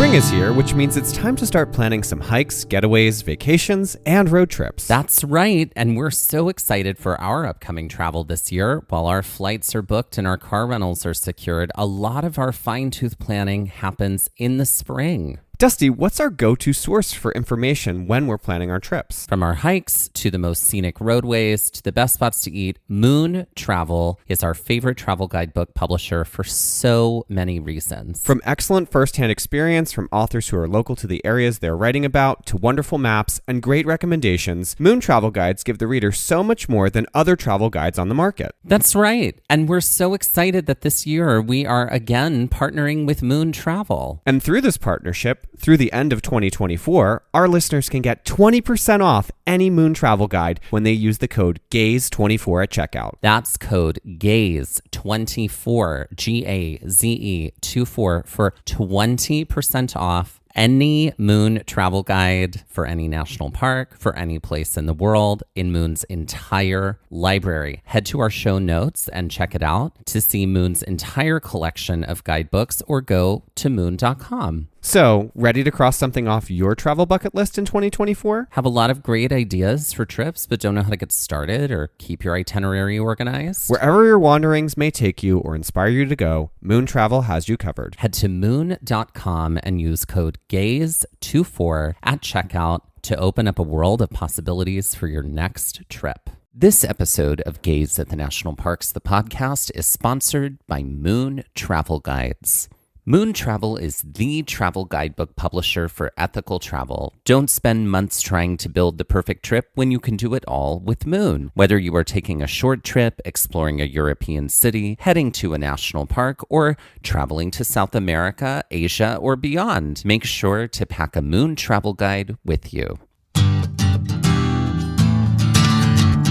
Spring is here, which means it's time to start planning some hikes, getaways, vacations, and road trips. That's right, and we're so excited for our upcoming travel this year. While our flights are booked and our car rentals are secured, a lot of our fine-tooth planning happens in the spring. Dusty, what's our go-to source for information when we're planning our trips? From our hikes to the most scenic roadways to the best spots to eat, Moon Travel is our favorite travel guidebook publisher for so many reasons. From excellent first-hand experience from authors who are local to the areas they're writing about, to wonderful maps and great recommendations, Moon Travel Guides give the reader so much more than other travel guides on the market. That's right. And we're so excited that this year we are again partnering with Moon Travel. And through this partnership, through the end of 2024, our listeners can get 20% off any Moon Travel Guide when they use the code GAZE24 at checkout. That's code GAZE24, GAZE24 for 20% off any Moon Travel Guide for any national park, for any place in the world, in Moon's entire library. Head to our show notes and check it out to see Moon's entire collection of guidebooks, or go to moon.com. So, ready to cross something off your travel bucket list in 2024? Have a lot of great ideas for trips, but don't know how to get started or keep your itinerary organized? Wherever your wanderings may take you or inspire you to go, Moon Travel has you covered. Head to moon.com and use code GAZE24 at checkout to open up a world of possibilities for your next trip. This episode of Gaze at the National Parks, the podcast, is sponsored by Moon Travel Guides. Moon Travel is the travel guidebook publisher for ethical travel. Don't spend months trying to build the perfect trip when you can do it all with Moon. Whether you are taking a short trip, exploring a European city, heading to a national park, or traveling to South America, Asia, or beyond, make sure to pack a Moon Travel Guide with you.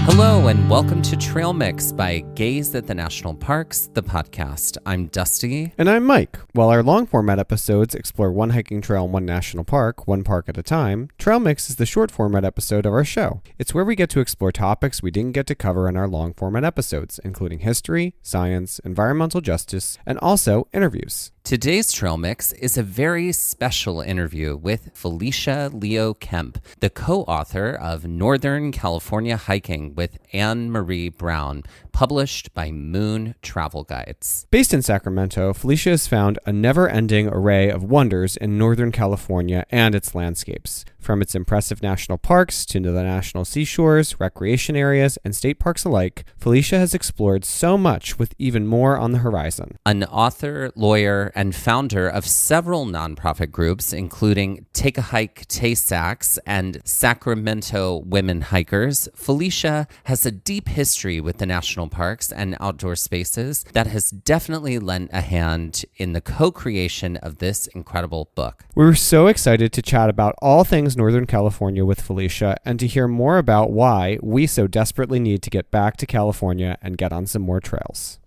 Hello and welcome to Trail Mix by Gaze at the National Parks, the podcast. I'm Dusty. And I'm Mike. While our long format episodes explore one hiking trail in one national park, one park at a time, Trail Mix is the short format episode of our show. It's where we get to explore topics we didn't get to cover in our long format episodes, including history, science, environmental justice, and also interviews. Today's Trail Mix is a very special interview with Felicia Leo Kemp, the co-author of Northern California Hiking with Anne Marie Brown, published by Moon Travel Guides. Based in Sacramento, Felicia has found a never-ending array of wonders in Northern California and its landscapes. From its impressive national parks to the national seashores, recreation areas, and state parks alike, Felicia has explored so much with even more on the horizon. An author, lawyer, and founder of several nonprofit groups, including Take a Hike Tay-Sachs and Sacramento Women Hikers, Felicia has a deep history with the national parks and outdoor spaces that has definitely lent a hand in the co-creation of this incredible book. We were so excited to chat about all things Northern California with Felicia and to hear more about why we so desperately need to get back to California and get on some more trails.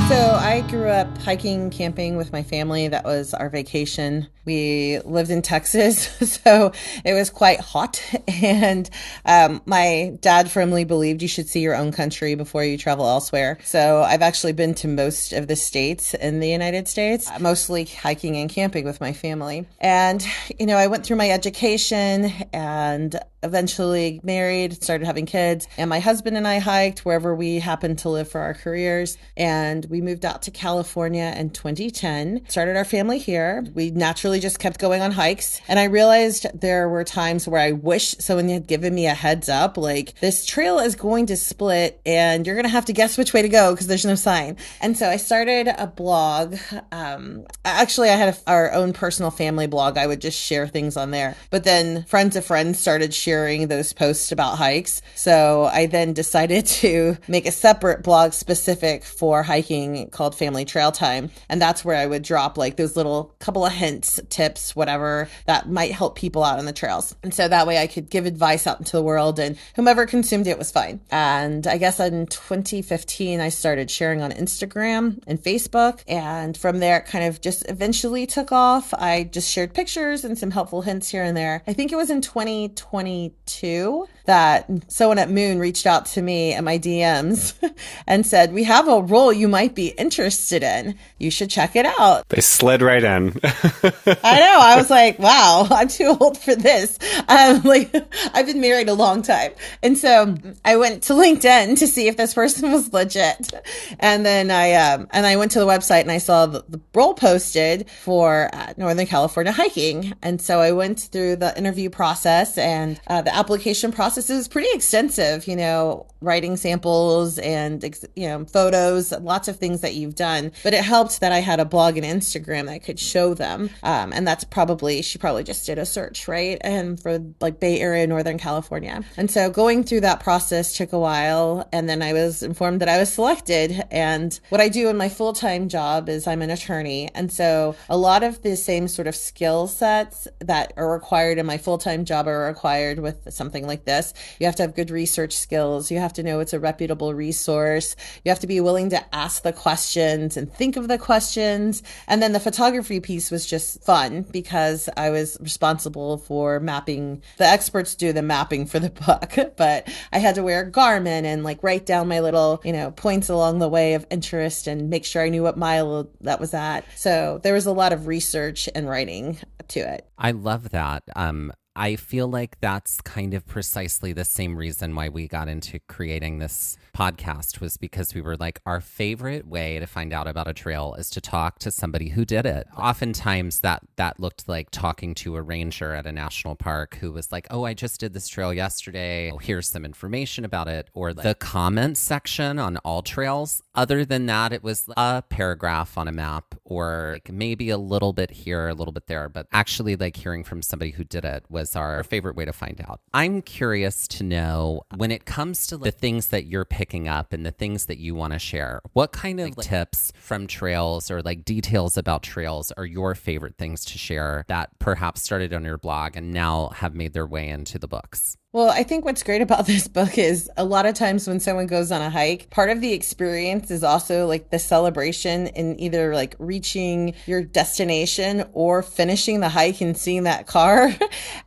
So I grew up hiking, camping with my family. That was our vacation. We lived in Texas, so it was quite hot. And my dad firmly believed you should see your own country before you travel elsewhere. So I've actually been to most of the states in the United States, mostly hiking and camping with my family. And, you know, I went through my education and eventually married, started having kids, and my husband and I hiked wherever we happened to live for our careers. And we moved out to California in 2010, started our family here. We naturally just kept going on hikes. And I realized there were times where I wish someone had given me a heads up, like, this trail is going to split and you're going to have to guess which way to go because there's no sign. And so I started a blog. Actually, I had our own personal family blog. I would just share things on there. But then friends of friends started sharing those posts about hikes. So I then decided to make a separate blog specific for hiking called Family Trail Time. And that's where I would drop like those little couple of hints, tips, whatever that might help people out on the trails. And so that way I could give advice out into the world and whomever consumed it was fine. And I guess in 2015, I started sharing on Instagram and Facebook. And from there, it kind of just eventually took off. I just shared pictures and some helpful hints here and there. I think it was in 2020 2022 that someone at Moon reached out to me at my DMs and said, we have a role you might be interested in. You should check it out. They slid right in. I know. I was like, wow, I'm too old for this. I've been married a long time. And so I went to LinkedIn to see if this person was legit. And then I went to the website and I saw the role posted for Northern California hiking. And so I went through the interview process, and the application process is pretty extensive, writing samples and, photos, lots of things that you've done. But it helped that I had a blog and Instagram that could show them. And she probably just did a search, right? And for like Bay Area, Northern California. And so going through that process took a while. And then I was informed that I was selected. And what I do in my full-time job is I'm an attorney. And so a lot of the same sort of skill sets that are required in my full-time job are required with something like this. You have to have good research skills. You have to know it's a reputable resource. You have to be willing to ask the questions and think of the questions. And then the photography piece was just fun because I was responsible for mapping. The experts do the mapping for the book, but I had to wear a Garmin and write down my little, points along the way of interest and make sure I knew what mile that was at. So there was a lot of research and writing to it. I love that. I feel like that's kind of precisely the same reason why we got into creating this podcast, was because we were like, our favorite way to find out about a trail is to talk to somebody who did it. Oftentimes that looked like talking to a ranger at a national park who was like, oh, I just did this trail yesterday. Oh, here's some information about it. Or the comments section on all trails. Other than that, it was a paragraph on a map, or maybe a little bit here, a little bit there. But actually hearing from somebody who did it was our favorite way to find out. I'm curious to know, when it comes to the things that you're picking up and the things that you want to share, what kind of tips from trails or details about trails are your favorite things to share that perhaps started on your blog and now have made their way into the books? Well, I think what's great about this book is a lot of times when someone goes on a hike, part of the experience is also the celebration in either reaching your destination or finishing the hike and seeing that car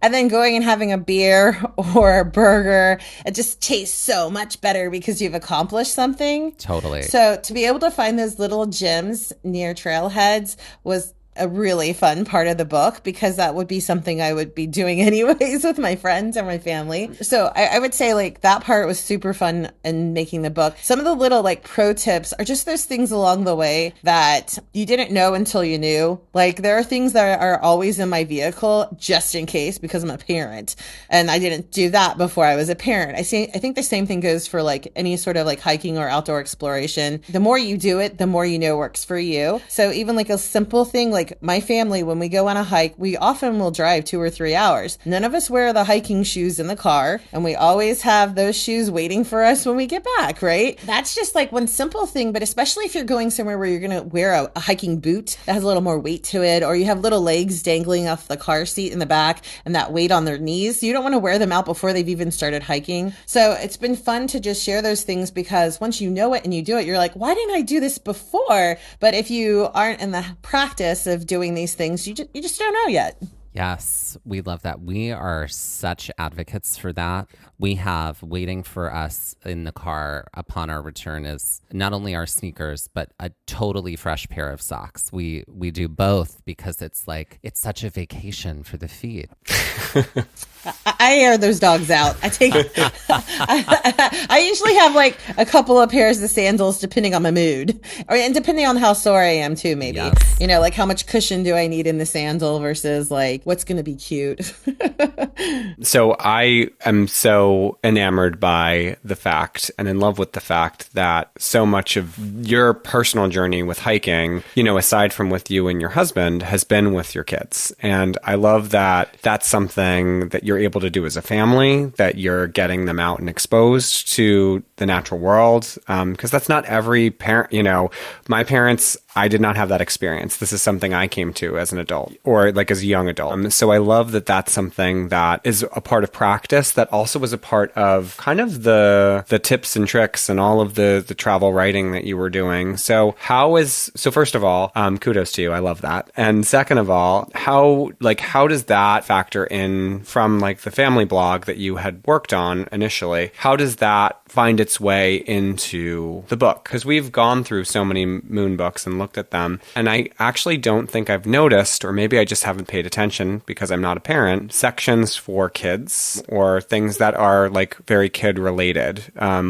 and then going and having a beer or a burger. It just tastes so much better because you've accomplished something. Totally. So to be able to find those little gems near trailheads was a really fun part of the book, because that would be something I would be doing anyways with my friends or my family. So I would say that part was super fun in making the book. Some of the little pro tips are just those things along the way that you didn't know until you knew. There are things that are always in my vehicle just in case, because I'm a parent and I didn't do that before I was a parent. I think the same thing goes for any sort of hiking or outdoor exploration. The more you do it, the more you know works for you. So even a simple thing my family, when we go on a hike, we often will drive 2 or 3 hours. None of us wear the hiking shoes in the car, and we always have those shoes waiting for us when we get back, right? That's just one simple thing, but especially if you're going somewhere where you're going to wear a hiking boot that has a little more weight to it, or you have little legs dangling off the car seat in the back and that weight on their knees. You don't want to wear them out before they've even started hiking. So it's been fun to just share those things, because once you know it and you do it, you're like, why didn't I do this before? But if you aren't in the practice of doing these things, you just don't know yet. Yes, we love that. We are such advocates for that. We have waiting for us in the car upon our return is not only our sneakers, but a totally fresh pair of socks. We do both because it's such a vacation for the feet. I air those dogs out. I take I usually have a couple of pairs of sandals depending on my mood, and depending on how sore I am too, maybe. Yes. How much cushion do I need in the sandal versus what's going to be cute. So I am so enamored by the fact and in love with the fact that so much of your personal journey with hiking, aside from with you and your husband, has been with your kids. And I love that that's something that you're able to do as a family, that you're getting them out and exposed to the natural world. Because that's not every parent, my parents, I did not have that experience. This is something I came to as an adult, or as a young adult. So I love that that's something that that is a part of practice that also was a part of kind of the tips and tricks and all of the travel writing that you were doing. So first of all, kudos to you. I love that. And second of all, how does that factor in from like the family blog that you had worked on initially? How does that find its way into the book? Because we've gone through so many moon books and looked at them, and I actually don't think I've noticed, or maybe I just haven't paid attention because I'm not a parent, sections for kids or things that are like very kid related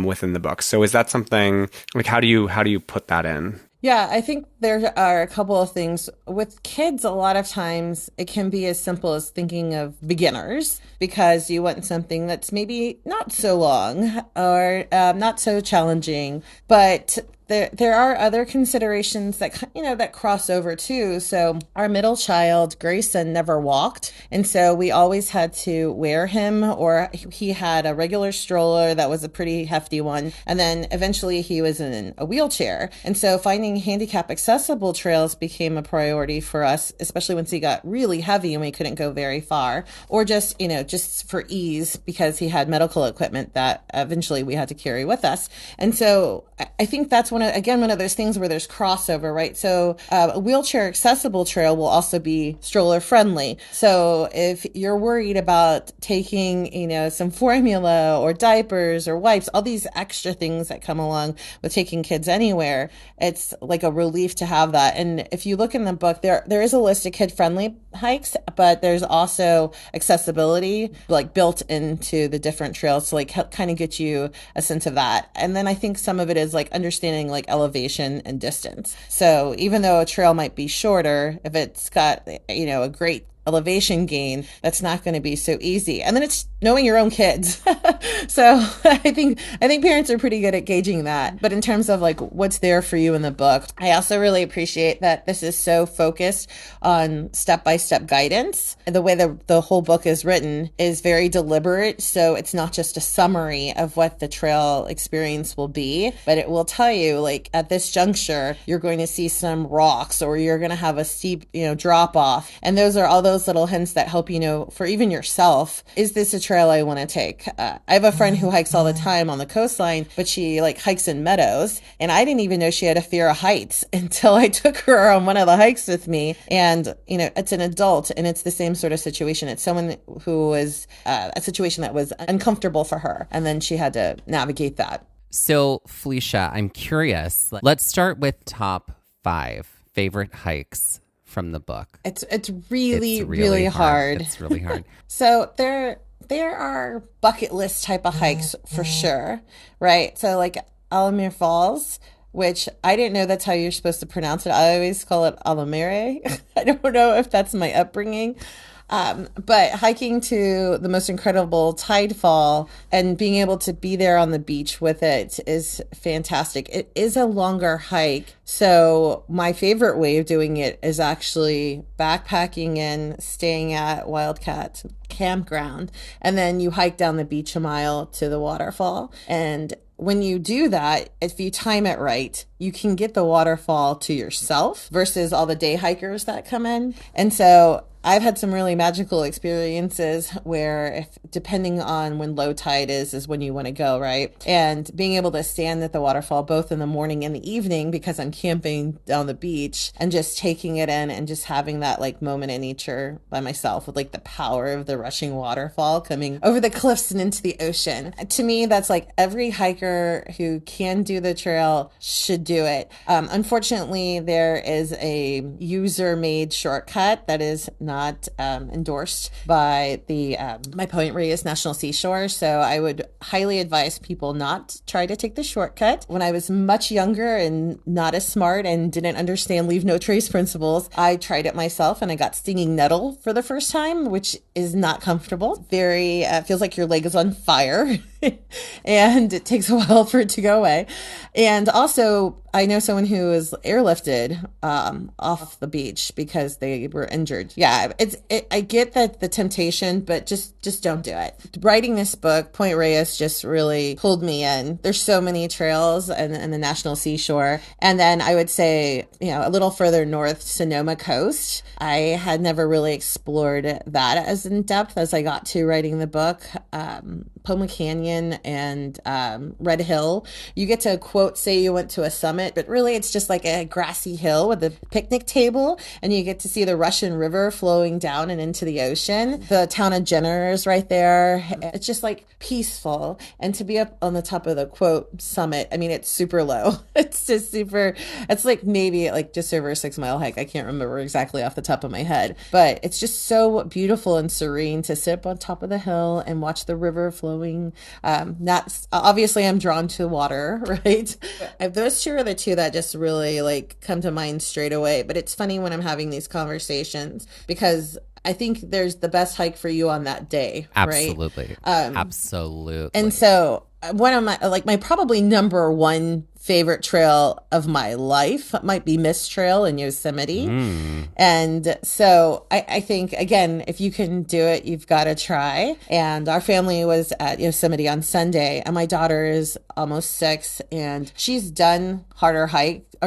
within the book. So is that something like how do you put that in? Yeah, I think there are a couple of things. With kids, a lot of times it can be as simple as thinking of beginners because you want something that's maybe not so long or not so challenging, but there are other considerations that that cross over too. So our middle child, Grayson, never walked, and so we always had to wear him, or he had a regular stroller that was a pretty hefty one, and then eventually he was in a wheelchair. And so finding handicap accessible trails became a priority for us, especially once he got really heavy and we couldn't go very far, or just for ease because he had medical equipment that eventually we had to carry with us. And so I think that's one of those things where there's crossover, right? So a wheelchair accessible trail will also be stroller friendly. So if you're worried about taking, some formula or diapers or wipes, all these extra things that come along with taking kids anywhere, it's like a relief to have that. And if you look in the book, there is a list of kid friendly hikes, but there's also accessibility like built into the different trails to like help kind of get you a sense of that. And then I think some of it is like understanding like elevation and distance. So even though a trail might be shorter, if it's got, a great elevation gain, that's not going to be so easy. And then it's knowing your own kids. So I think parents are pretty good at gauging that. But in terms of like what's there for you in the book, I also really appreciate that this is so focused on step-by-step guidance. And the way the whole book is written is very deliberate. So it's not just a summary of what the trail experience will be, but it will tell you like at this juncture, you're going to see some rocks or you're going to have a steep, drop off. And those are all those little hints that help for even yourself, is this a trail I want to take? I have a friend who hikes all the time on the coastline, but she like hikes in meadows, and I didn't even know she had a fear of heights until I took her on one of the hikes with me. And it's an adult, and it's the same sort of situation. It's someone who was a situation that was uncomfortable for her, and then she had to navigate that. So Felicia, I'm curious. Let's start with top 5 favorite hikes from the book. It's really hard. It's really hard. So there are bucket list type of hikes for sure, right? So like Alamere Falls, which I didn't know that's how you're supposed to pronounce it. I always call it Alamere. I don't know if that's my upbringing. But hiking to the most incredible tide fall and being able to be there on the beach with it is fantastic. It is a longer hike. So my favorite way of doing it is actually backpacking and staying at Wildcat Campground. And then you hike down the beach a mile to the waterfall. And when you do that, if you time it right, you can get the waterfall to yourself versus all the day hikers that come in. And so I've had some really magical experiences where depending on when low tide is when you want to go, right? And being able to stand at the waterfall both in the morning and the evening because I'm camping down the beach and just taking it in and just having that like moment in nature by myself with like the power of the rushing waterfall coming over the cliffs and into the ocean. To me, that's like every hiker who can do the trail should do it. Unfortunately, there is a user-made shortcut that is not endorsed by the my Point Reyes National Seashore. So I would highly advise people not try to take the shortcut. When I was much younger and not as smart and didn't understand leave no trace principles, I tried it myself and I got stinging nettle for the first time, which is not comfortable. Very feels like your leg is on fire. and it takes a while for it to go away. And also, I know someone who was airlifted off the beach because they were injured. Yeah, I get that the temptation, but just don't do it. Writing this book, Point Reyes, just really pulled me in. There's so many trails and the National Seashore, and then I would say, a little further north, Sonoma Coast. I had never really explored that as in depth as I got to writing the book. Poma Canyon and Red Hill. You get to say you went to a summit, but really it's just like a grassy hill with a picnic table, and you get to see the Russian River flowing down and into the ocean. The town of Jenner is right there. It's just like peaceful. And to be up on the top of the summit, I mean, it's super low. It's just it's like maybe like just over a 6-mile hike. I can't remember exactly off the top of my head, but it's just so beautiful and serene to sit up on top of the hill and watch the river flowing. Obviously I'm drawn to water, right? Those two are the two that just really like come to mind straight away. But it's funny when I'm having these conversations because I think there's the best hike for you on that day. Absolutely. Right? Absolutely. And so one of my probably number one favorite trail of my life might be Mist Trail in Yosemite. And so I think, again, if you can do it, you've got to try. And our family was at Yosemite on Sunday, and my daughter is almost 6, and she's done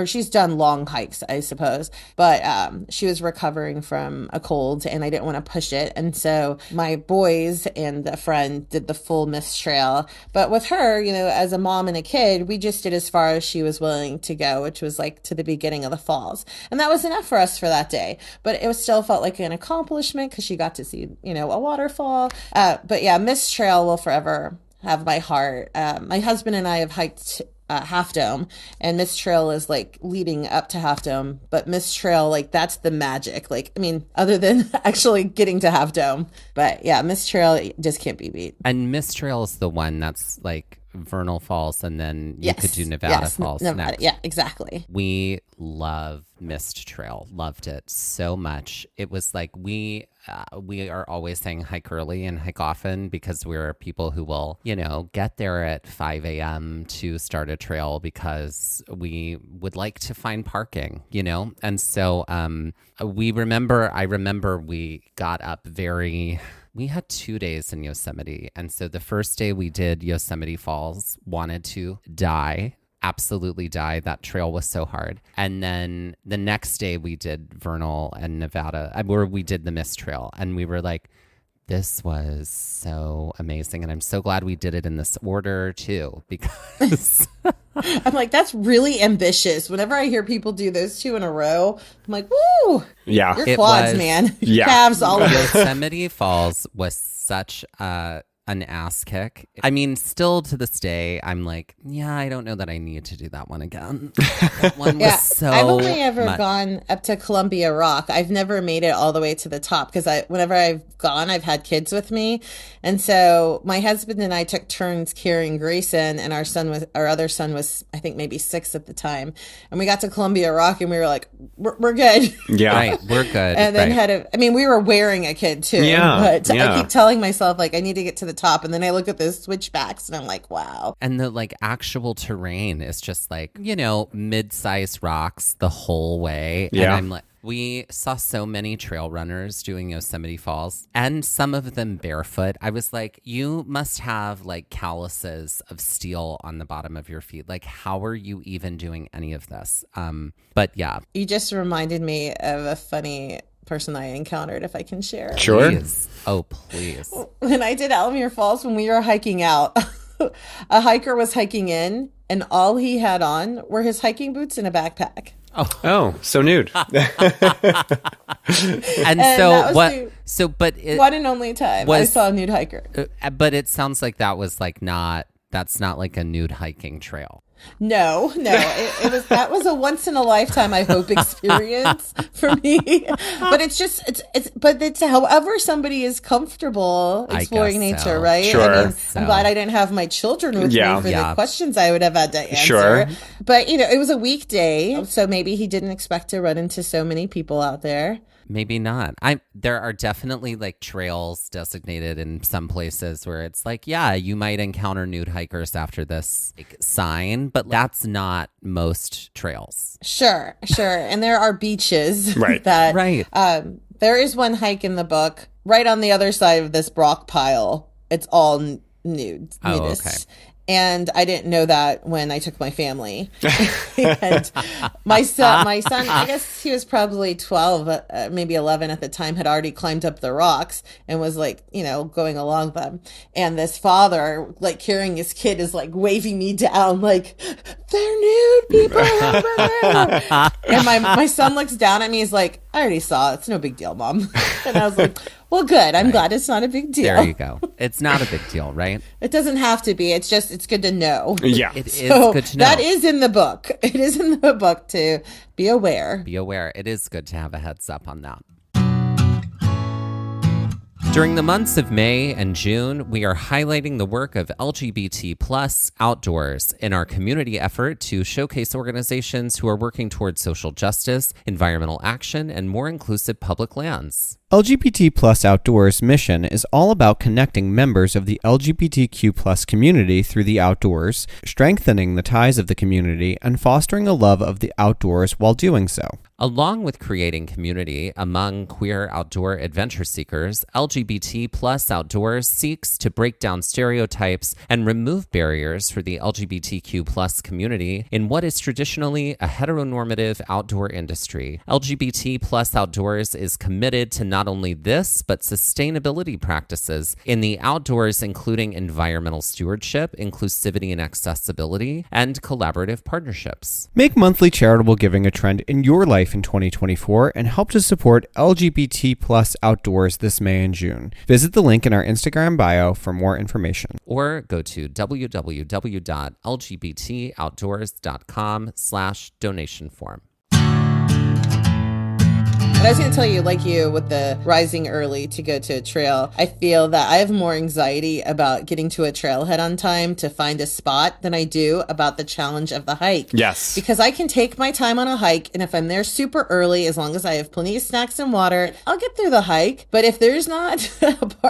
she's done long hikes, I suppose, but she was recovering from a cold and I didn't want to push it. And so my boys and a friend did the full Mist Trail. But with her, as a mom and a kid, we just did as far as she was willing to go, which was like to the beginning of the falls. And that was enough for us for that day. But it still felt like an accomplishment because she got to see, a waterfall. But yeah, Mist Trail will forever have my heart. My husband and I have hiked Half Dome, and Mist Trail is like leading up to Half Dome, but Mist Trail, like that's the magic. Like, I mean, other than actually getting to Half Dome, but yeah, Mist Trail just can't be beat. And Mist Trail is the one that's like Vernal Falls, and then you could do Nevada Falls next. Yeah, exactly. We love Mist Trail. Loved it so much. It was like we are always saying hike early and hike often because we're people who will, get there at 5 a.m. to start a trail because we would like to find parking, And so I remember we got up we had 2 days in Yosemite. And so the first day we did Yosemite Falls, wanted to die, absolutely die. That trail was so hard. And then the next day we did Vernal and Nevada, where we did the Mist Trail. And we were like, this was so amazing. And I'm so glad we did it in this order too, because I'm like, that's really ambitious. Whenever I hear people do those two in a row, I'm like, woo! Yeah. Your quads, man. Yeah. Calves, all of it. Yosemite Falls was such an ass kick. I mean, still to this day, I'm like, yeah, I don't know that I need to do that one again. That one was so I've only ever gone up to Columbia Rock. I've never made it all the way to the top because whenever I've gone, I've had kids with me. And so my husband and I took turns carrying Grayson, and our other son was, I think, maybe 6 at the time. And we got to Columbia Rock and we were like, we're good. Yeah. Right, we're good. And then we were wearing a kid too. Yeah. But I keep telling myself, like, I need to get to the top. And then I look at those switchbacks and I'm like, wow. And the like actual terrain is just like, mid-sized rocks the whole way. Yeah. And I'm like, we saw so many trail runners doing Yosemite Falls, and some of them barefoot. I was like, you must have like calluses of steel on the bottom of your feet. Like, how are you even doing any of this? But yeah. You just reminded me of a funny person I encountered, if I can share. Sure. Please. Oh, please. When I did Alamere Falls, when we were hiking out, a hiker was hiking in, and all he had on were his hiking boots and a backpack. Oh, so nude. And so what? But one and only time I saw a nude hiker. But it sounds like that's not like a nude hiking trail. No, that was a once in a lifetime, I hope, experience for me. But it's however somebody is comfortable exploring guess so. nature, right? Sure. I mean, I'm glad I didn't have my children with me for the questions I would have had to answer. Sure. But, it was a weekday, so maybe he didn't expect to run into so many people out there. Maybe not. There are definitely like trails designated in some places where it's like, yeah, you might encounter nude hikers after this sign, but that's not most trails. Sure. And there are beaches Right. There is one hike in the book right on the other side of this rock pile. It's all nudists. Okay. And I didn't know that when I took my family. And my son, I guess he was probably 12, maybe 11 at the time, had already climbed up the rocks and was like, going along them. And this father, like carrying his kid, is like waving me down, like, they're nude people over there. And my son looks down at me. He's like, I already saw it. It's no big deal, Mom. And I was like, well, good. I'm glad it's not a big deal. There you go. It's not a big deal, right? It doesn't have to be. It's good to know. Yeah. It is good to know. That is in the book. It is in the book to be aware. Be aware. It is good to have a heads up on that. During the months of May and June, we are highlighting the work of LGBT plus outdoors in our community effort to showcase organizations who are working towards social justice, environmental action, and more inclusive public lands. LGBT Plus Outdoors' mission is all about connecting members of the LGBTQ plus community through the outdoors, strengthening the ties of the community, and fostering a love of the outdoors while doing so. Along with creating community among queer outdoor adventure seekers, LGBT Plus Outdoors seeks to break down stereotypes and remove barriers for the LGBTQ plus community in what is traditionally a heteronormative outdoor industry. LGBT Plus Outdoors is committed to not only this, but sustainability practices in the outdoors, including environmental stewardship, inclusivity and accessibility, and collaborative partnerships. Make monthly charitable giving a trend in your life in 2024 and help to support LGBT Plus Outdoors this May and June. Visit the link in our Instagram bio for more information. Or go to www.lgbtoutdoors.com/donation form. But I was going to tell you, like you, with the rising early to go to a trail, I feel that I have more anxiety about getting to a trailhead on time to find a spot than I do about the challenge of the hike. Yes. Because I can take my time on a hike, and if I'm there super early, as long as I have plenty of snacks and water, I'll get through the hike. But if there's not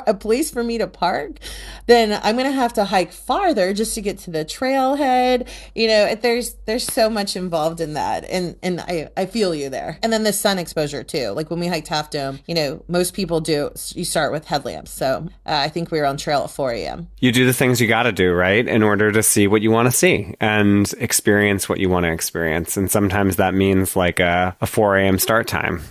a place for me to park, then I'm going to have to hike farther just to get to the trailhead. There's so much involved in that, and I feel you there. And then the sun exposure, too. Like when we hiked Half Dome, most people you start with headlamps. So I think we were on trail at 4 a.m. You do the things you got to do, right? In order to see what you want to see and experience what you want to experience. And sometimes that means like a 4 a.m. start time.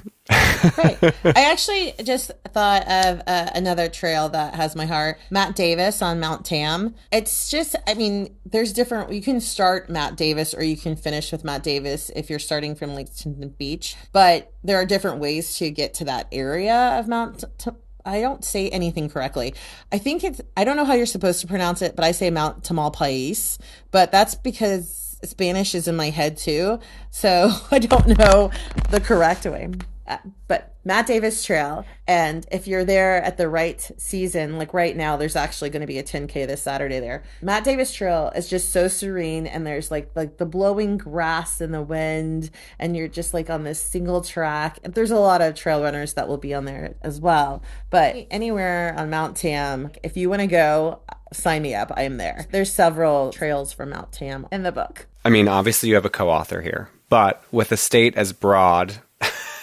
Right. I actually just thought of another trail that has my heart. Matt Davis on Mount Tam. It's just, there's different, you can start Matt Davis or you can finish with Matt Davis if you're starting from Lexington Beach. But there are different ways to get to that area of I don't say anything correctly. I don't know how you're supposed to pronounce it, but I say Mount Tamalpais. But that's because Spanish is in my head too. So I don't know the correct way. But Matt Davis Trail, and if you're there at the right season, like right now, there's actually going to be a 10K this Saturday there. Matt Davis Trail is just so serene, and there's like the blowing grass in the wind, and you're just like on this single track. There's a lot of trail runners that will be on there as well. But anywhere on Mount Tam, if you want to go, sign me up. I am there. There's several trails from Mount Tam in the book. Obviously you have a co-author here, but with a state as broad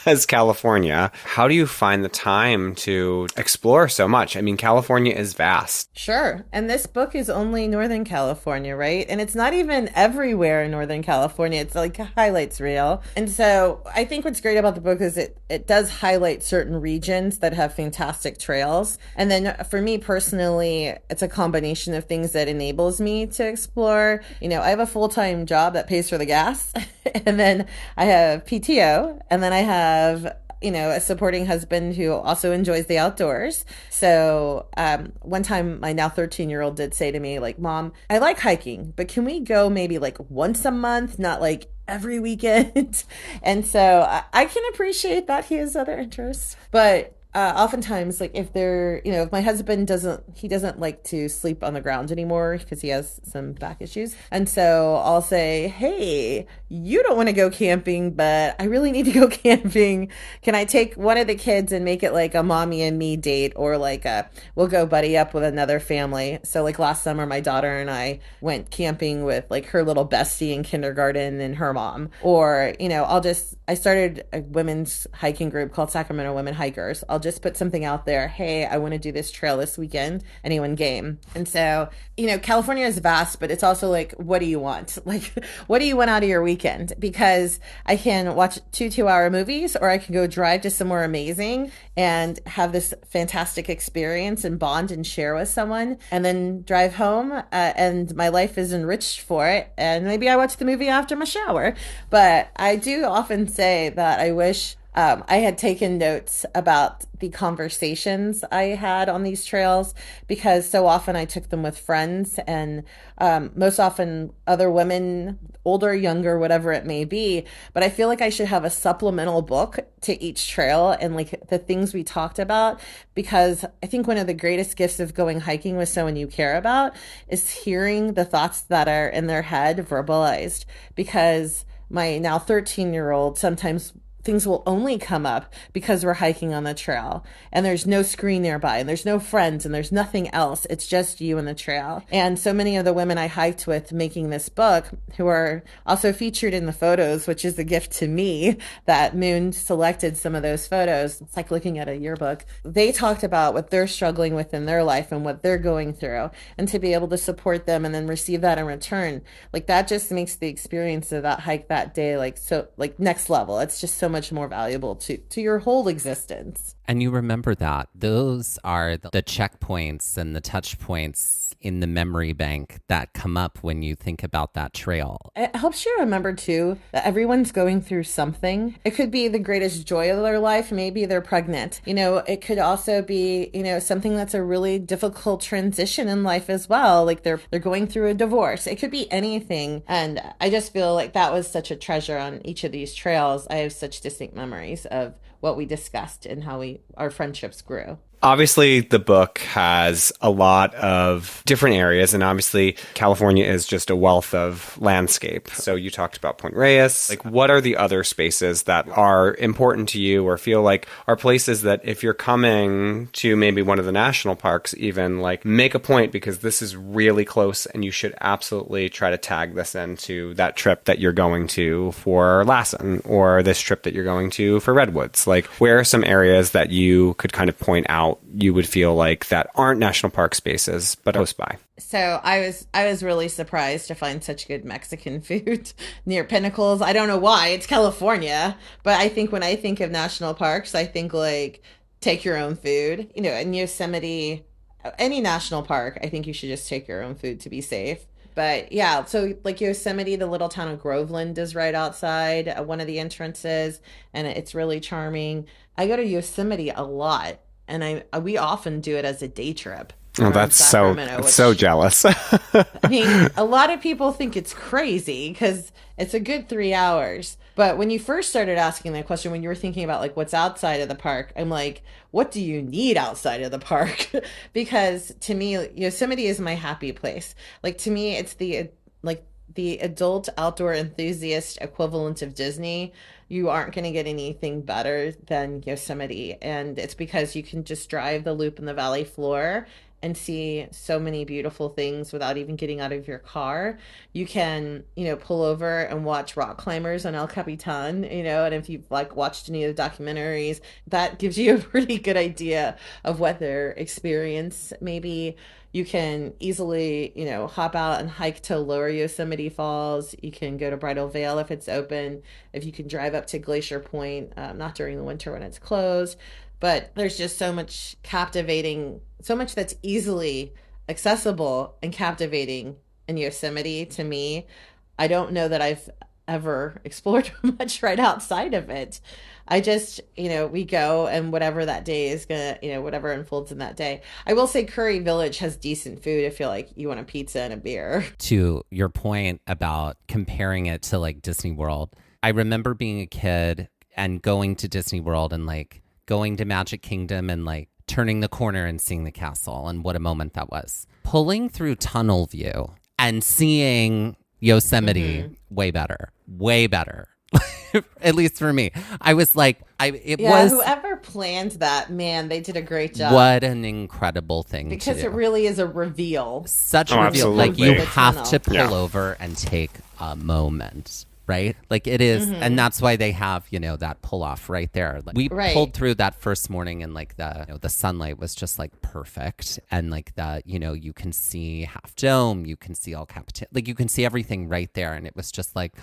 as California, how do you find the time to explore so much? California is vast. Sure. And this book is only Northern California, right? And it's not even everywhere in Northern California. It's like a highlights reel. And so I think what's great about the book is it does highlight certain regions that have fantastic trails. And then for me personally, it's a combination of things that enables me to explore. I have a full-time job that pays for the gas. And then I have PTO. And then I have a supporting husband who also enjoys the outdoors. So one time my now 13-year-old did say to me, like, Mom, I like hiking, but can we go maybe like once a month, not like every weekend. And so I can appreciate that he has other interests. But oftentimes, like if they're, if my husband doesn't like to sleep on the ground anymore because he has some back issues. And so I'll say, hey, you don't want to go camping, but I really need to go camping. Can I take one of the kids and make it like a mommy and me date, or like we'll go buddy up with another family. So like last summer, my daughter and I went camping with like her little bestie in kindergarten and her mom. Or, I started a women's hiking group called Sacramento Women Hikers. I'll just put something out there. Hey, I want to do this trail this weekend. Anyone game? And so, California is vast, but it's also like, what do you want? Like, what do you want out of your weekend? Because I can watch 2 2-hour movies, or I can go drive to somewhere amazing and have this fantastic experience and bond and share with someone, and then drive home. And my life is enriched for it. And maybe I watch the movie after my shower. But I do often say that I wish I had taken notes about the conversations I had on these trails, because so often I took them with friends, and most often other women, older, younger, whatever it may be. But I feel like I should have a supplemental book to each trail and like the things we talked about, because I think one of the greatest gifts of going hiking with someone you care about is hearing the thoughts that are in their head verbalized. Because my now 13-year-old sometimes things will only come up because we're hiking on the trail and there's no screen nearby and there's no friends and there's nothing else. It's just you and the trail. And so many of the women I hiked with making this book, who are also featured in the photos, which is a gift to me that Moon selected some of those photos. It's like looking at a yearbook. They talked about what they're struggling with in their life and what they're going through, and to be able to support them and then receive that in return, like that just makes the experience of that hike that day like so like next level. It's just so much more valuable to your whole existence. And you remember that. Those are the checkpoints and the touch points in the memory bank that come up when you think about that trail. It helps you remember, too, that everyone's going through something. It could be the greatest joy of their life. Maybe they're pregnant. It could also be, something that's a really difficult transition in life as well. Like they're going through a divorce. It could be anything. And I just feel like that was such a treasure on each of these trails. I have such distinct memories of what we discussed and how our friendships grew. Obviously, the book has a lot of different areas, and obviously, California is just a wealth of landscape. So you talked about Point Reyes. Like, what are the other spaces that are important to you, or feel like are places that if you're coming to maybe one of the national parks, even like make a point, because this is really close and you should absolutely try to tag this into that trip that you're going to for Lassen, or this trip that you're going to for Redwoods? Like, where are some areas that you could kind of point out you would feel like that aren't national park spaces but close by? So I was really surprised to find such good Mexican food near Pinnacles. I don't know why. It's California, but I think when I think of national parks, I think like take your own food. In Yosemite, any national park, I think you should just take your own food to be safe. But yeah, so like Yosemite, the little town of Groveland is right outside one of the entrances, and it's really charming. I go to Yosemite a lot, and we often do it as a day trip. Oh, that's so jealous. I mean, a lot of people think it's crazy because it's a good 3 hours. But when you first started asking that question, when you were thinking about like what's outside of the park, I'm like, what do you need outside of the park? Because to me, Yosemite is my happy place. Like to me, it's the adult outdoor enthusiast equivalent of Disney. You aren't going to get anything better than Yosemite. And it's because you can just drive the loop in the valley floor and see so many beautiful things without even getting out of your car. You can, pull over and watch rock climbers on El Capitan, and if you've like watched any of the documentaries, that gives you a pretty good idea of what their experience may be. You can easily, hop out and hike to Lower Yosemite Falls. You can go to Bridal Veil if it's open. If you can drive up to Glacier Point, not during the winter when it's closed. But there's just so much that's easily accessible and captivating in Yosemite to me. I don't know that I've ever explored much right outside of it. I just, we go and whatever that day is gonna, whatever unfolds in that day. I will say Curry Village has decent food if you're like, you want a pizza and a beer. To your point about comparing it to like Disney World, I remember being a kid and going to Disney World and like going to Magic Kingdom and like turning the corner and seeing the castle, and what a moment that was. Pulling through Tunnel View and seeing Yosemite, way better, way better. At least for me. I was like, whoever planned that, man, they did a great job. What an incredible thing because to do. It really is a reveal. Such a reveal. Absolutely. Like, you have to pull over and take a moment, right? Like, it is, and that's why they have, that pull off right there. Like, we pulled through that first morning, and like the sunlight was just like perfect, and like you can see Half Dome, you can see El Capitan, like you can see everything right there, and it was just like.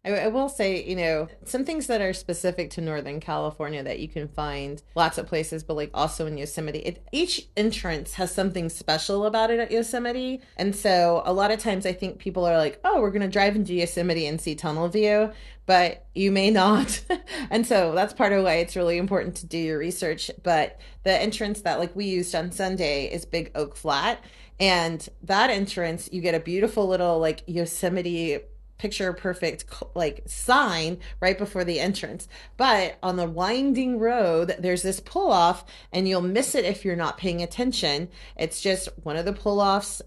I will say, some things that are specific to Northern California that you can find lots of places, but like also in Yosemite. Each entrance has something special about it at Yosemite. And so a lot of times I think people are like, oh, we're going to drive into Yosemite and see Tunnel View, but you may not. And so that's part of why it's really important to do your research. But the entrance that like we used on Sunday is Big Oak Flat. And that entrance, you get a beautiful little like Yosemite picture perfect like sign right before the entrance, but on the winding road there's this pull off, and you'll miss it if you're not paying attention. It's just one of the pull offs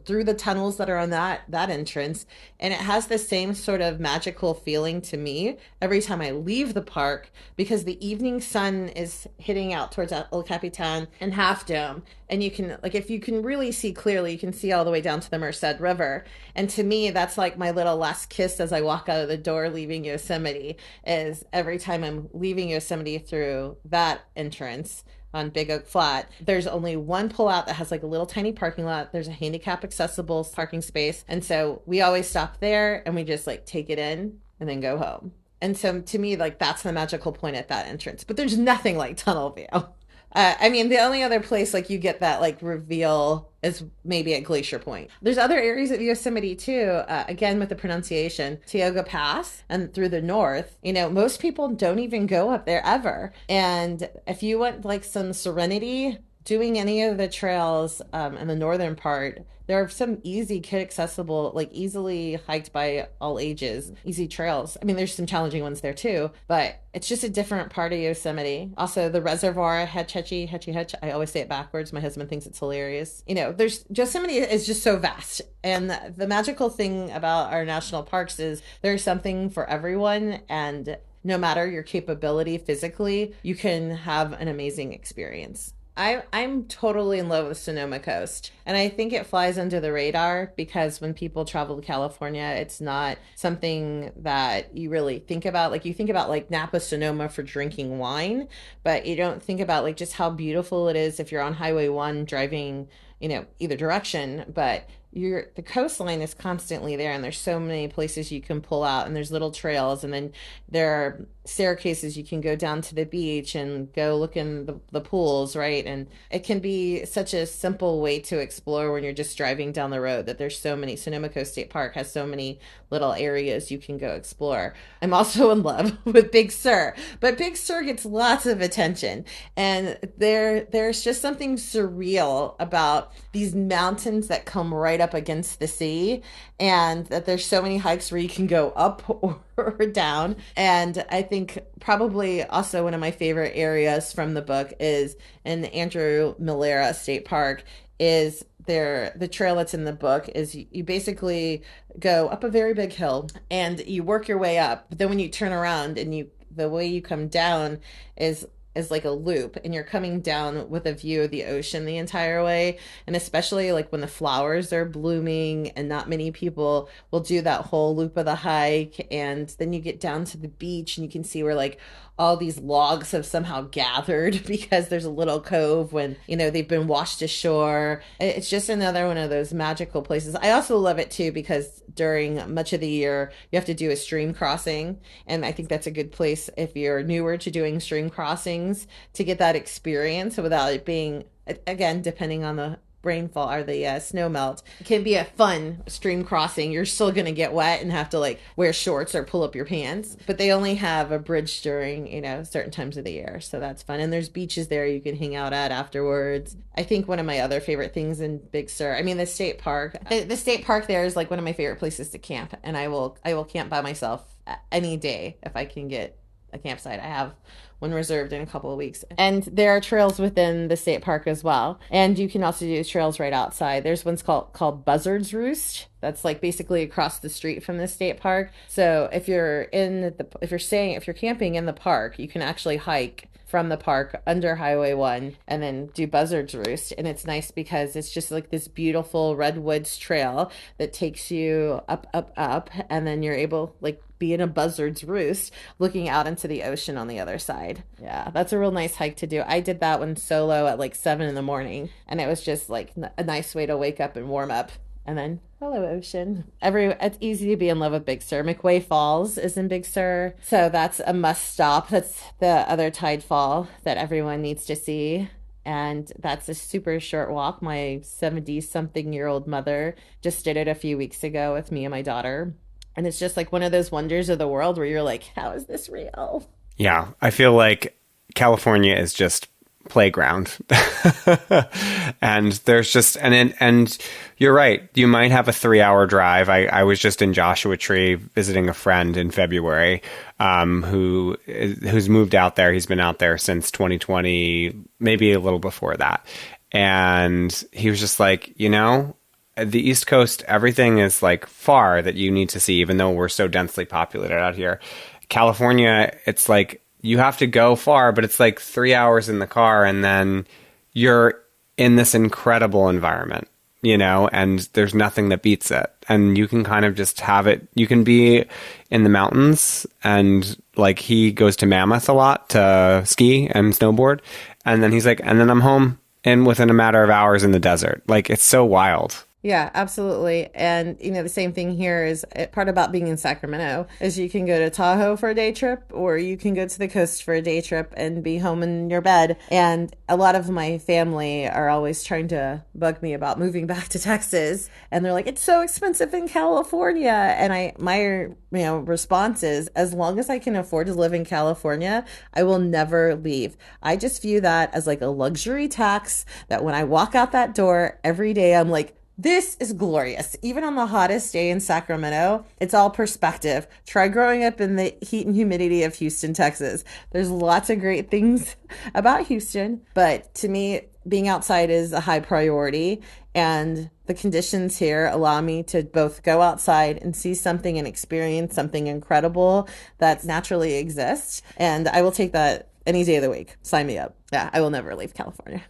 through the tunnels that are on that entrance, and it has the same sort of magical feeling to me every time I leave the park, because the evening sun is hitting out towards El Capitan and Half Dome, and you can, like, if you can really see clearly, you can see all the way down to the Merced River. And to me, that's like my little last kiss as I walk out of the door leaving Yosemite, is every time I'm leaving Yosemite through that entrance on Big Oak Flat, there's only one pullout that has like a little tiny parking lot. There's a handicap accessible parking space. And so we always stop there and we just like take it in and then go home. And so to me, like, that's the magical point at that entrance. But there's nothing like Tunnel View. The only other place like you get that like reveal is maybe at Glacier Point. There's other areas of Yosemite too, again with the pronunciation, Tioga Pass and through the north. Most people don't even go up there ever. And if you want like some serenity, doing any of the trails in the northern part, there are some easy kid accessible, like easily hiked by all ages, easy trails. There's some challenging ones there too, but it's just a different part of Yosemite. Also, the reservoir, Hetchy, I always say it backwards. My husband thinks it's hilarious. Yosemite is just so vast. And the magical thing about our national parks is there's something for everyone. And no matter your capability physically, you can have an amazing experience. I'm totally in love with Sonoma Coast, and I think it flies under the radar because when people travel to California, it's not something that you really think about. Like, you think about like Napa, Sonoma for drinking wine, but you don't think about like just how beautiful it is if you're on Highway 1 driving, either direction. But the coastline is constantly there, and there's so many places you can pull out, and there's little trails, and then there are staircases you can go down to the beach and go look in the pools, right? And it can be such a simple way to explore when you're just driving down the road, that there's so many. Sonoma Coast State Park has so many little areas you can go explore. I'm also in love with Big Sur, but Big Sur gets lots of attention, and there's just something surreal about these mountains that come right up against the sea, and that there's so many hikes where you can go up or down. And I think probably also one of my favorite areas from the book is in Andrew Milera State Park. Is there the trail that's in the book is you basically go up a very big hill and you work your way up, but then when you turn around and the way you come down is like a loop, and you're coming down with a view of the ocean the entire way. And especially like when the flowers are blooming, and not many people will do that whole loop of the hike. And then you get down to the beach and you can see where like all these logs have somehow gathered because there's a little cove when, they've been washed ashore. It's just another one of those magical places. I also love it too, because during much of the year, you have to do a stream crossing. And I think that's a good place if you're newer to doing stream crossings to get that experience without it being, again, depending on rainfall or the snow melt. It can be a fun stream crossing. You're still going to get wet and have to like wear shorts or pull up your pants, but they only have a bridge during, certain times of the year. So that's fun. And there's beaches there you can hang out at afterwards. I think one of my other favorite things in Big Sur, I mean, the state park, the state park there is like one of my favorite places to camp. And I will camp by myself any day if I can get a campsite. I have one reserved in a couple of weeks. And there are trails within the state park as well. And you can also do trails right outside. There's one's called Buzzard's Roost. That's like basically across the street from the state park. So if you're camping in the park, you can actually hike from the park under Highway 1 and then do Buzzard's Roost. And it's nice because it's just like this beautiful redwoods trail that takes you up, up, up. And then you're able like be in a buzzard's roost looking out into the ocean on the other side. Yeah, that's a real nice hike to do. I did that one solo at like 7 a.m. and it was just like a nice way to wake up and warm up. And then, hello, ocean. It's easy to be in love with Big Sur. McWay Falls is in Big Sur. So that's a must stop. That's the other tide fall that everyone needs to see. And that's a super short walk. My 70-something-year-old mother just did it a few weeks ago with me and my daughter. And it's just like one of those wonders of the world where you're like, how is this real? Yeah, I feel like California is just playground. And there's just, and you're right. You might have a 3-hour drive. I was just in Joshua Tree visiting a friend in February, who's moved out there. He's been out there since 2020, maybe a little before that. And he was just like, the East Coast, everything is like far that you need to see, even though we're so densely populated out here. California, it's like you have to go far, but it's like 3 hours in the car and then you're in this incredible environment, and there's nothing that beats it. And you can kind of just have it. You can be in the mountains, and like he goes to Mammoth a lot to ski and snowboard. And then he's like, and then I'm home and within a matter of hours in the desert. Like, it's so wild. Yeah, absolutely. And, the same thing here is part about being in Sacramento is you can go to Tahoe for a day trip or you can go to the coast for a day trip and be home in your bed. And a lot of my family are always trying to bug me about moving back to Texas. And they're like, it's so expensive in California. And my response is, as long as I can afford to live in California, I will never leave. I just view that as like a luxury tax that when I walk out that door every day, I'm like, this is glorious. Even on the hottest day in Sacramento, it's all perspective. Try growing up in the heat and humidity of Houston, Texas. There's lots of great things about Houston, but to me, being outside is a high priority. And the conditions here allow me to both go outside and see something and experience something incredible that naturally exists. And I will take that any day of the week. Sign me up. Yeah, I will never leave California.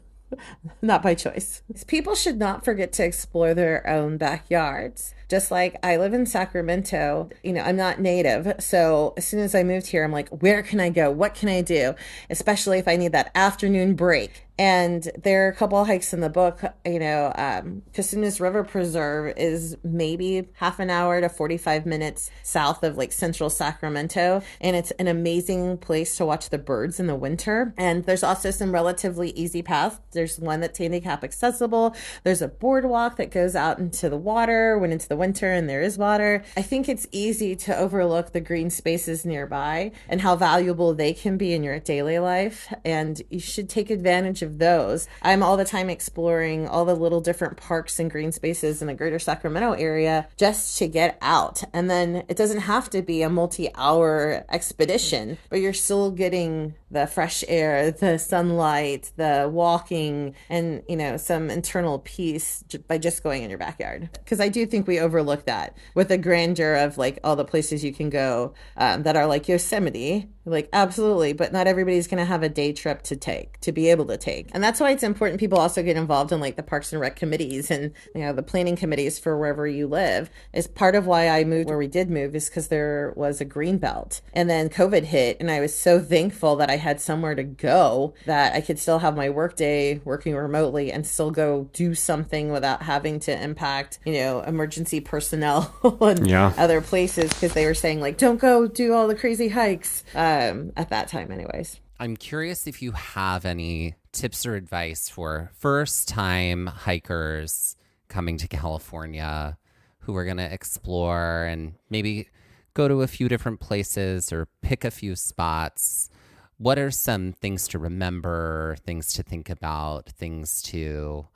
Not by choice. People should not forget to explore their own backyards. Just like I live in Sacramento, I'm not native. So as soon as I moved here, I'm like, where can I go? What can I do? Especially if I need that afternoon break. And there are a couple of hikes in the book. Casunas River Preserve is maybe half an hour to 45 minutes south of like central Sacramento. And it's an amazing place to watch the birds in the winter. And there's also some relatively easy paths. There's one that's handicap accessible. There's a boardwalk that goes out into the water when it's the winter and there is water. I think it's easy to overlook the green spaces nearby and how valuable they can be in your daily life. And you should take advantage of those. I'm all the time exploring all the little different parks and green spaces in the greater Sacramento area just to get out. And then it doesn't have to be a multi-hour expedition, but you're still getting the fresh air, the sunlight, the walking, and, some internal peace by just going in your backyard. Because I do think we overlook that with the grandeur of like all the places you can go that are like Yosemite. Like, absolutely. But not everybody's going to have a day trip to be able to take. And that's why it's important people also get involved in like the Parks and Rec committees and, the planning committees for wherever you live. Is part of why I moved where we did move is because there was a green belt. And then COVID hit and I was so thankful that I had somewhere to go that I could still have my work day working remotely and still go do something without having to impact, emergency personnel and other places because they were saying like, don't go do all the crazy hikes at that time anyways. I'm curious if you have any tips or advice for first-time hikers coming to California who are going to explore and maybe go to a few different places or pick a few spots. What are some things to remember, things to think about, things to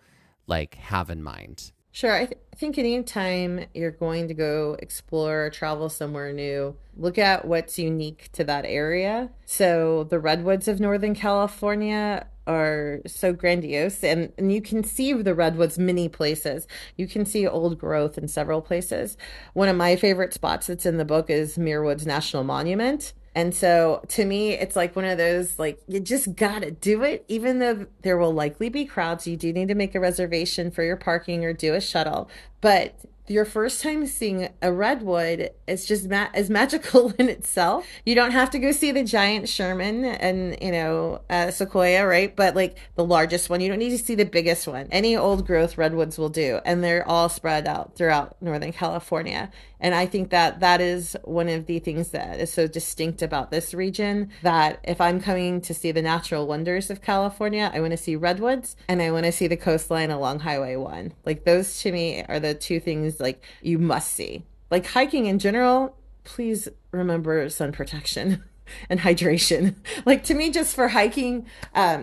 have in mind? Sure. I think anytime you're going to go explore or travel somewhere new, look at what's unique to that area. So the redwoods of Northern California are so grandiose, and you can see the redwoods many places. You can see old growth in several places. One of my favorite spots that's in the book is Muir Woods National Monument. And so to me, it's like one of those, you just gotta do it. Even though there will likely be crowds, you do need to make a reservation for your parking or do a shuttle. But your first time seeing a redwood is just as magical in itself. You don't have to go see the giant Sherman and, Sequoia, right? But the largest one, you don't need to see the biggest one. Any old growth redwoods will do. And they're all spread out throughout Northern California. And I think that is one of the things that is so distinct about this region, that if I'm coming to see the natural wonders of California, I want to see redwoods and I want to see the coastline along Highway 1. Those to me are the two things you must see. Hiking in general, please remember sun protection and hydration. To me, just for hiking,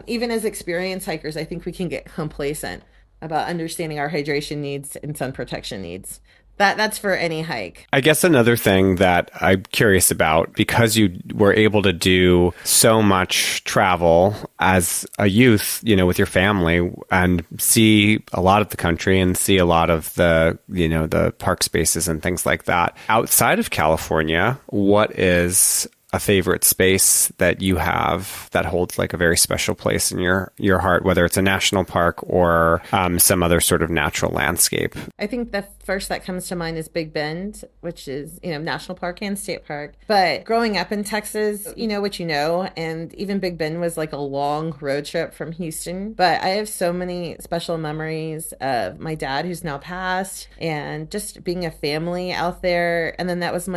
even as experienced hikers, I think we can get complacent about understanding our hydration needs and sun protection needs. That's for any hike. I guess another thing that I'm curious about, because you were able to do so much travel as a youth, with your family and see a lot of the country and see a lot of the park spaces and things like that. Outside of California, what is a favorite space that you have that holds a very special place in your heart, whether it's a national park or some other sort of natural landscape? I think the first that comes to mind is Big Bend, which is, national park and state park. But growing up in Texas, you know what you know, and even Big Bend was a long road trip from Houston. But I have so many special memories of my dad, who's now passed, and just being a family out there. And then that was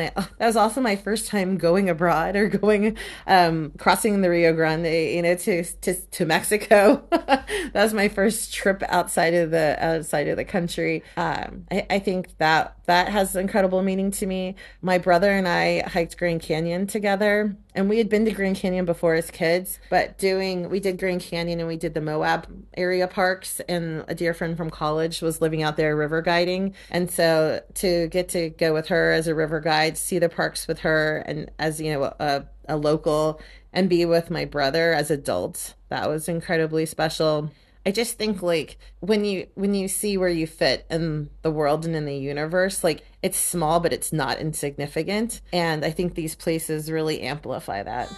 also my first time going abroad or going crossing the Rio Grande, to Mexico. That was my first trip outside of the country. I think that has incredible meaning to me. My brother and I hiked Grand Canyon together, and we had been to Grand Canyon before as kids, but we did Grand Canyon and we did the Moab area parks, and a dear friend from college was living out there river guiding. And so to get to go with her as a river guide, see the parks with her, and as, a local, and be with my brother as adults, that was incredibly special. I just think when you see where you fit in the world and in the universe, it's small, but it's not insignificant. And I think these places really amplify that.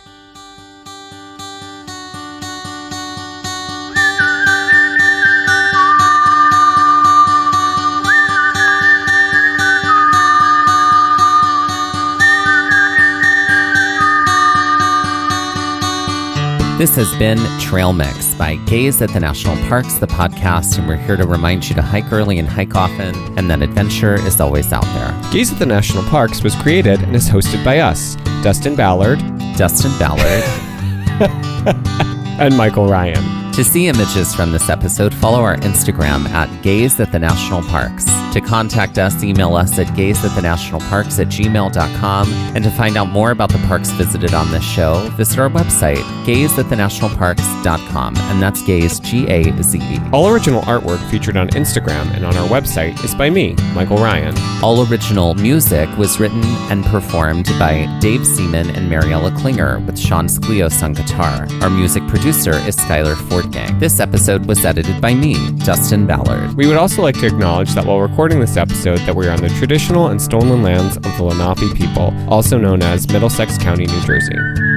This has been Trail Mix by Gaze at the National Parks, the podcast, and we're here to remind you to hike early and hike often, and that adventure is always out there. Gaze at the National Parks was created and is hosted by us, Dustin Ballard, and Michael Ryan. To see images from this episode, follow our Instagram at Gaze at the National Parks. To contact us, email us at gazeatthenationalparks@gmail.com. And to find out more about the parks visited on this show, visit our website, gazeatthenationalparks.com. And that's Gaze, G-A-Z-E. All original artwork featured on Instagram and on our website is by me, Michael Ryan. All original music was written and performed by Dave Seaman and Mariella Klinger, with Sean Sclios on guitar. Our music producer is Skylar Fortgang. This episode was edited by me, Dustin Ballard. We would also like to acknowledge that while recording this episode, that we are on the traditional and stolen lands of the Lenape people, also known as Middlesex County, New Jersey.